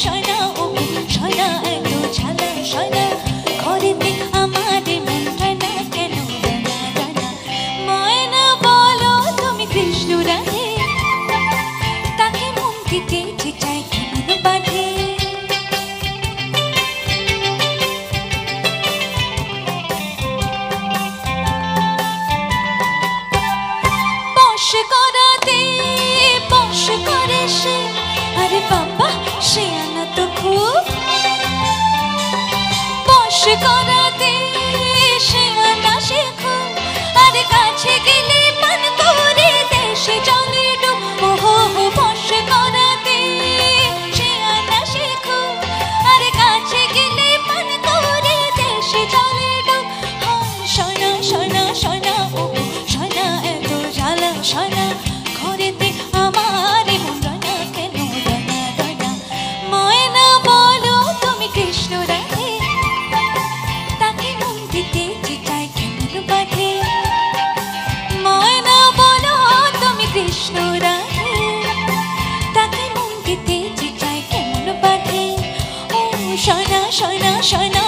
সয়না ও সয়না এত ঝালা সয়না ঘরেতে আমারে মন হয় না কেন রানা রানা ময়না বলো তুমি কৃষ্ণ রাধে তাকে মন দিতে চাই কেমন বাঁধে বশ করাতে বশ করে সে আরে বাবা সে আনা তো খুব বশ করাতে সে আনা সে খুব আরে কাছে গেলে পান করে দেশে জলে ডুব ওহো বশ করাতে সে আনা সে খুব আরে কাছে গেলে পান করে দেশে জলে ডুব সয়না সয়না সয়না ও সয়না এত জ্বালা সয়না ঘরেতে আমার মন রানা কেন রানা রানা ময়না বলো তুমি কৃষ্ণ রাধে তাকে মন দিতে চাই কেমন বাঁধে ময়না বলো তুমি কৃষ্ণ রাধে তাকে মন দিতে চাই কেমন বাঁধে ও সয়না সয়না সয়না